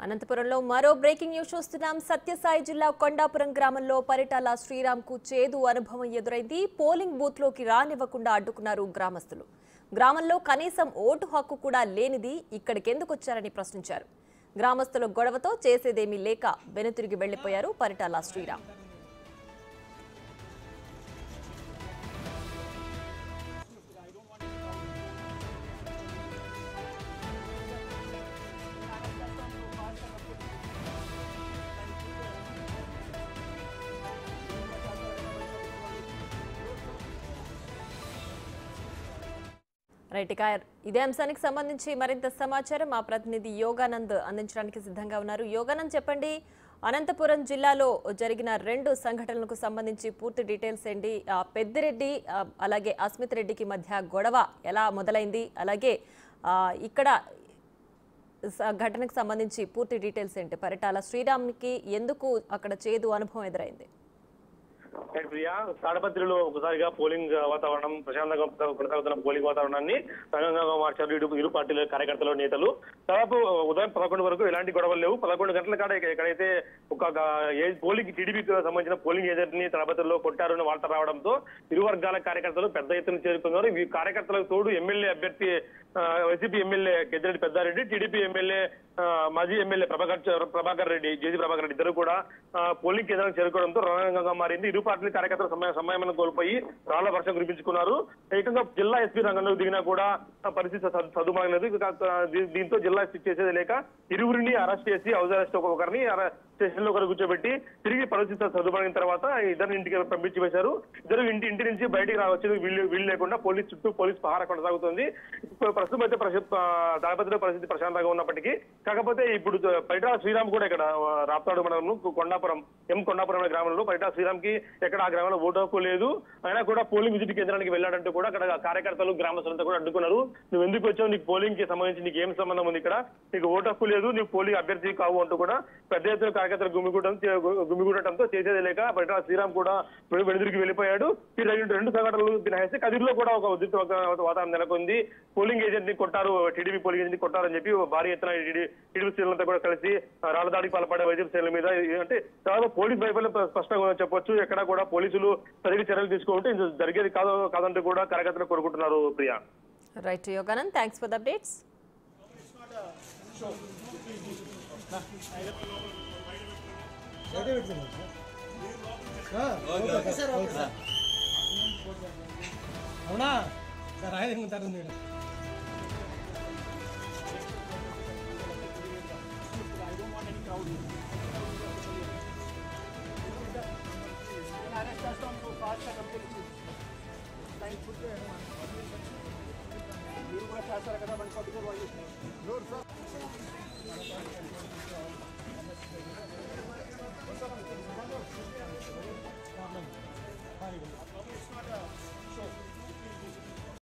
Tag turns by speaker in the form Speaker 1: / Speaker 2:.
Speaker 1: అనంతపురంలో మరో breaking news చూస్తున్నాం. సత్యసాయి జిల్లా కొండాపురం గ్రామంలో పరిటాల శ్రీరామ్కు చేదు అనుభవం ఎదురైంది. పోలింగ్ బూత్లోకి రానివ్వకుండా అడ్డుకున్నారు గ్రామస్తులు. గ్రామంలో కనీసం ఓటు హక్కు కూడా లేనిది ఇక్కడికెందుకొచ్చారని ప్రశ్నించారు. గ్రామస్తుల గొడవతో చేసేదేమీ లేక వెనుతిరిగి వెళ్లిపోయారు పరిటాల శ్రీరామ్. రైట్, ఇక ఇదే అంశానికి సంబంధించి మరింత సమాచారం మా ప్రతినిధి యోగానంద్ అందించడానికి సిద్ధంగా ఉన్నారు. యోగానంద్, చెప్పండి, అనంతపురం జిల్లాలో జరిగిన 2 సంఘటనలకు సంబంధించి పూర్తి డీటెయిల్స్ ఏంటి? పెద్దిరెడ్డి అలాగే అస్మిత్ రెడ్డికి మధ్య గొడవ ఎలా మొదలైంది, అలాగే ఇక్కడ ఘటనకు సంబంధించి పూర్తి డీటెయిల్స్ ఏంటి? పరిటాల శ్రీరామ్కి ఎందుకు అక్కడ చేదు అనుభవం ఎదురైంది?
Speaker 2: ప్రియా, తాడపత్రిలో ఒకసారిగా పోలింగ్ వాతావరణం ప్రశాంతంగా కొనసాగుతున్న పోలింగ్ వాతావరణాన్ని రంగంగా మార్చారు ఇరు పార్టీల కార్యకర్తలు, నేతలు. దాదాపు ఉదయం 11 వరకు ఎలాంటి గొడవలు లేవు. 11 గంటల కాడ ఎక్కడైతే ఒక పోలింగ్ టీడీపీకి సంబంధించిన పోలింగ్ ఏజెంట్ ని తాడపత్రిలో కొట్టారని వార్త రావడంతో ఇరు వర్గాల కార్యకర్తలు పెద్ద ఎత్తున చేరుకున్నారు. ఈ కార్యకర్తలకు తోడు ఎమ్మెల్యే అభ్యర్థి YCP MLA Peddireddy Peddareddy, TDP MLA మాజీ ఎమ్మెల్యే ప్రభాకర్ రెడ్డి, జేజీ ప్రభాకర్ రెడ్డి ఇద్దరు కూడా పోలింగ్ కేంద్రానికి చేరుకోవడంతో రణరంగంగా మారింది. ఇరు పార్టీల కార్యకర్తలు సమయం కోల్పోయి రాళ్ల వర్షం కురిపించుకున్నారు. ఏకంగా జిల్లా ఎస్పీ రంగంలోకి దిగినా కూడా పరిస్థితి సదుమాగలేదు. దీంతో జిల్లా చేసేది లేక ఇరువురిని అరెస్ట్ చేసి హౌస్ అరెస్ట్ ఒకరిని స్టేషన్ లో కూర్చోబెట్టి తిరిగి పరిస్థితి సదుమాగిన తర్వాత ఇద్దరు ఇంటికి పంపించి వేశారు. ఇద్దరు ఇంటి నుంచి బయటికి రావచ్చు వీలు లేకుండా చుట్టూ పోలీస్ పహారా కొనసాగుతుంది. ప్రస్తుతం అయితే తాడపత్రిలో పరిస్థితి ప్రశాంతంగా ఉన్నప్పటికీ, కాకపోతే ఇప్పుడు పరిటాల శ్రీరామ్ కూడా ఇక్కడ రాప్తాడు మండలంలో కొండాపురం గ్రామంలో పరిటాల శ్రీరామ్ కి ఎక్కడ ఆ గ్రామంలో ఓటు హక్కు లేదు. అయినా కూడా పోలింగ్ విజిట్ కేంద్రానికి వెళ్ళాడంటూ కూడా అక్కడ కార్యకర్తలు, గ్రామస్తులంతా కూడా అడ్డుకున్నారు. నువ్వు ఎందుకు వచ్చావు, నీకు పోలింగ్ కి సంబంధించి నీకు ఏం సంబంధం ఉంది, ఇక్కడ నీకు ఓటు హక్కు లేదు, నీకు పోలింగ్ అభ్యర్థి కావు అంటూ కూడా పెద్ద ఎత్తున కార్యకర్తలు గుమిగూడటంతో చేసేది లేక పరిటాల శ్రీరామ్ కూడా వెనుదిరిగి వెళ్ళిపోయాడు. ఈ 2 సంఘటనలు మినహాయిస్తే కదిరిలో కూడా ఒక ఉద్రిక్త వాతావరణం నెలకొంది. పోలింగ్ ఏజెంట్ ని కొట్టారు, టీడీపీ పోలింగ్ ఏజెంట్ ని కొట్టారని చెప్పి భారీ ఎత్తున టీడీపీ శ్రేణులంతా కూడా కలిసి రాళ్లదాడికి పాల్పడే వైద్య శ్రేణుల మీద అంటే దాదాపు పోలీస్ వైఫల్యం స్పష్టంగా చెప్పొచ్చు. ఎక్కడ కూడా పోలీసులు తగిన చర్యలు తీసుకుంటే జరిగేది కాదంటూ కూడా కార్యకర్తలు కోరుకుంటున్నారు. Priya.
Speaker 1: Right Yoganand, thanks for the updates.
Speaker 3: అవునా సార్, ఆయన ఉంటారు. మీరు కూడా చేస్తారు కదా, మంచి పట్టుకోవాలి.